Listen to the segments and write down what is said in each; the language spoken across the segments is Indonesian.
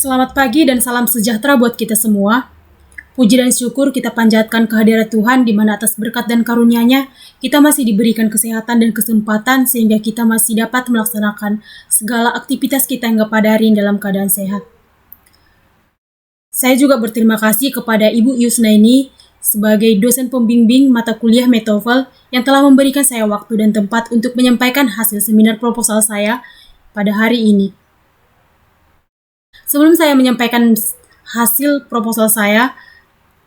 Selamat pagi dan salam sejahtera buat kita semua. Puji dan syukur kita panjatkan kehadirat Tuhan di mana atas berkat dan karunia-Nya kita masih diberikan kesehatan dan kesempatan sehingga kita masih dapat melaksanakan segala aktivitas kita hingga pada hari ini dalam keadaan sehat. Saya juga berterima kasih kepada Ibu Yusnaini sebagai dosen pembimbing mata kuliah TOEFL yang telah memberikan saya waktu dan tempat untuk menyampaikan hasil seminar proposal saya pada hari ini. Sebelum saya menyampaikan hasil proposal saya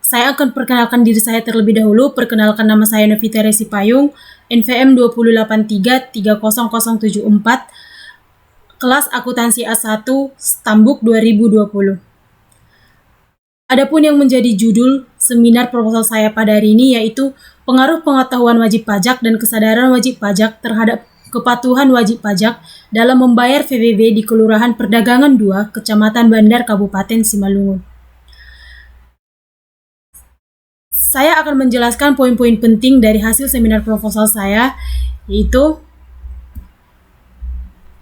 akan perkenalkan diri saya terlebih dahulu. Perkenalkan, nama saya Novita Resi Payung, NVM 283300074, kelas akuntansi A1, Stambuk 2020. Adapun yang menjadi judul seminar proposal saya pada hari ini yaitu pengaruh pengetahuan wajib pajak dan kesadaran wajib pajak terhadap kepatuhan wajib pajak dalam membayar VWB di Kelurahan Perdagangan 2, Kecamatan Bandar, Kabupaten Simalungun. Saya akan menjelaskan poin-poin penting dari hasil seminar proposal saya, yaitu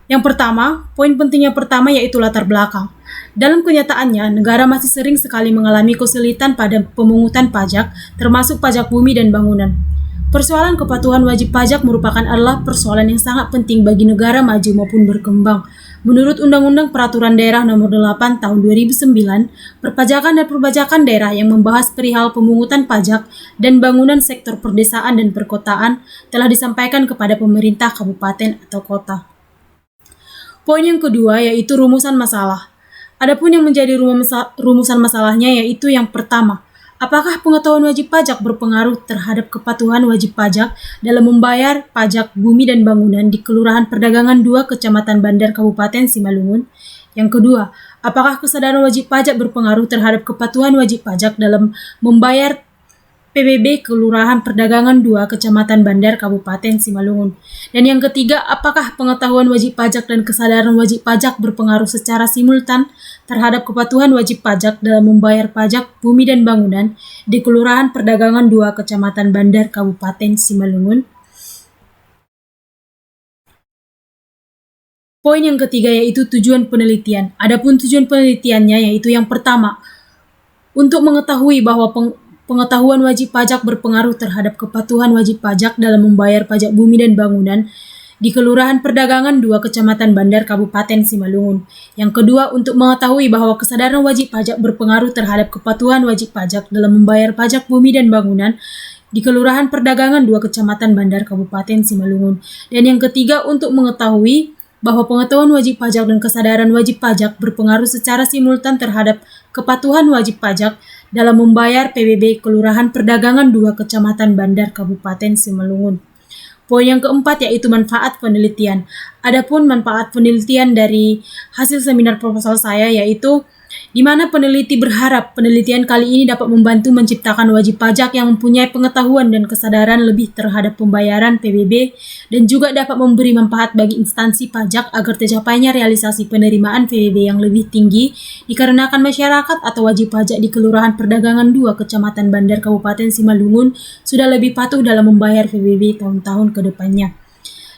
yang pertama, poin penting yang pertama yaitu latar belakang. Dalam kenyataannya, negara masih sering sekali mengalami kesulitan pada pemungutan pajak, termasuk pajak bumi dan bangunan. Persoalan kepatuhan wajib pajak adalah persoalan yang sangat penting bagi negara maju maupun berkembang. Menurut Undang-Undang Peraturan Daerah Nomor 8 Tahun 2009, perpajakan dan perpajakan daerah yang membahas perihal pemungutan pajak dan bangunan sektor perdesaan dan perkotaan telah disampaikan kepada pemerintah kabupaten atau kota. Poin yang kedua yaitu rumusan masalah. Adapun yang menjadi rumusan masalahnya yaitu yang pertama, apakah pengetahuan wajib pajak berpengaruh terhadap kepatuhan wajib pajak dalam membayar pajak bumi dan bangunan di Kelurahan Perdagangan 2, Kecamatan Bandar, Kabupaten Simalungun? Yang kedua, apakah kesadaran wajib pajak berpengaruh terhadap kepatuhan wajib pajak dalam membayar PBB Kelurahan Perdagangan 2, Kecamatan Bandar, Kabupaten Simalungun? Dan yang ketiga, apakah pengetahuan wajib pajak dan kesadaran wajib pajak berpengaruh secara simultan terhadap kepatuhan wajib pajak dalam membayar pajak bumi dan bangunan di Kelurahan Perdagangan 2, Kecamatan Bandar, Kabupaten Simalungun? Poin yang ketiga yaitu tujuan penelitian. Adapun tujuan penelitiannya yaitu yang pertama, untuk mengetahui bahwa pengetahuan wajib pajak berpengaruh terhadap kepatuhan wajib pajak dalam membayar pajak bumi dan bangunan di Kelurahan Perdagangan 2, Kecamatan Bandar, Kabupaten Simalungun. Yang kedua, untuk mengetahui bahwa kesadaran wajib pajak berpengaruh terhadap kepatuhan wajib pajak dalam membayar pajak bumi dan bangunan di Kelurahan Perdagangan 2, Kecamatan Bandar, Kabupaten Simalungun. Dan yang ketiga, untuk mengetahui bahwa pengetahuan wajib pajak dan kesadaran wajib pajak berpengaruh secara simultan terhadap kepatuhan wajib pajak dalam membayar PBB Kelurahan Perdagangan 2, Kecamatan Bandar, Kabupaten Simalungun. Poin yang keempat yaitu manfaat penelitian. Adapun manfaat penelitian dari hasil seminar proposal saya yaitu di mana peneliti berharap penelitian kali ini dapat membantu menciptakan wajib pajak yang mempunyai pengetahuan dan kesadaran lebih terhadap pembayaran PBB dan juga dapat memberi manfaat bagi instansi pajak agar tercapainya realisasi penerimaan PBB yang lebih tinggi dikarenakan masyarakat atau wajib pajak di Kelurahan Perdagangan 2, Kecamatan Bandar, Kabupaten Simalungun sudah lebih patuh dalam membayar PBB tahun-tahun ke depannya.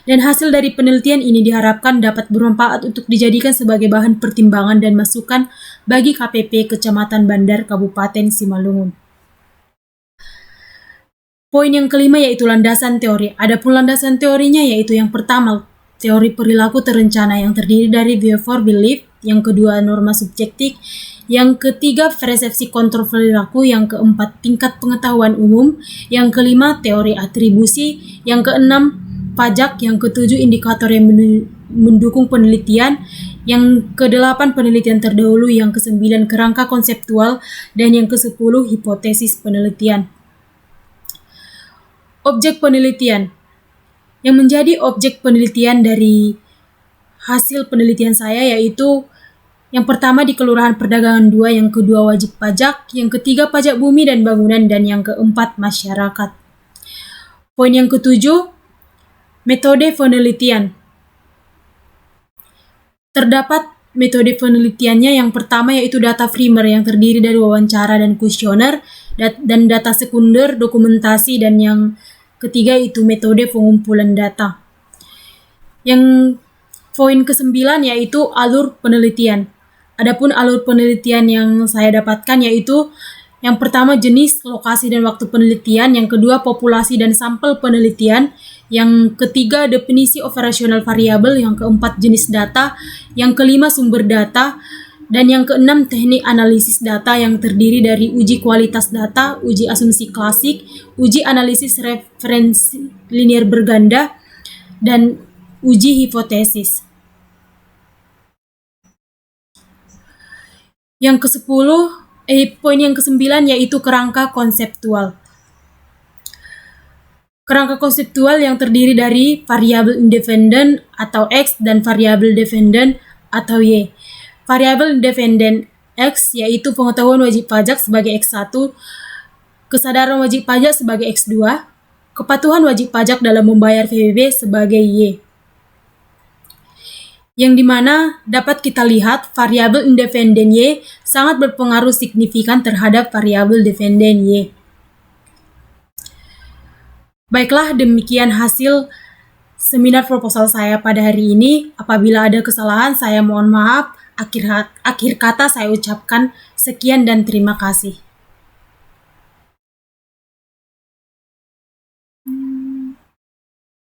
Dan hasil dari penelitian ini diharapkan dapat bermanfaat untuk dijadikan sebagai bahan pertimbangan dan masukan bagi KPP Kecamatan Bandar, Kabupaten Simalungun. Poin yang kelima yaitu landasan teori. Adapun landasan teorinya yaitu yang pertama, teori perilaku terencana yang terdiri dari view for belief, yang kedua norma subjektif, yang ketiga persepsi kontrol perilaku, yang keempat tingkat pengetahuan umum, yang kelima teori atribusi, yang keenam pajak, yang ketujuh indikator yang mendukung penelitian, yang kedelapan penelitian terdahulu, yang kesembilan kerangka konseptual, dan yang kesepuluh hipotesis penelitian. Objek penelitian. Yang menjadi objek penelitian dari hasil penelitian saya yaitu yang pertama di Kelurahan Perdagangan 2, yang kedua wajib pajak, yang ketiga pajak bumi dan bangunan, dan yang keempat masyarakat. Poin yang ketujuh, metode penelitian. Terdapat metode penelitiannya yang pertama yaitu data primer yang terdiri dari wawancara dan kuesioner, dan data sekunder, dokumentasi, dan yang ketiga itu metode pengumpulan data. Yang poin ke-9 yaitu alur penelitian. Adapun alur penelitian yang saya dapatkan yaitu yang pertama jenis, lokasi, dan waktu penelitian, yang kedua populasi dan sampel penelitian, yang ketiga definisi operasional variabel, yang keempat jenis data, yang kelima sumber data, dan yang keenam teknik analisis data yang terdiri dari uji kualitas data, uji asumsi klasik, uji analisis referensi linear berganda, dan uji hipotesis. Yang poin yang ke-9 yaitu kerangka konseptual. Kerangka konseptual yang terdiri dari variabel independen atau X dan variabel dependen atau Y. Variabel independen X yaitu pengetahuan wajib pajak sebagai X1, kesadaran wajib pajak sebagai X2, kepatuhan wajib pajak dalam membayar PBB sebagai Y. Yang dimana dapat kita lihat variabel independen Y sangat berpengaruh signifikan terhadap variabel dependen Y. Baiklah, demikian hasil seminar proposal saya pada hari ini. Apabila ada kesalahan, saya mohon maaf. Akhir kata saya ucapkan sekian dan terima kasih.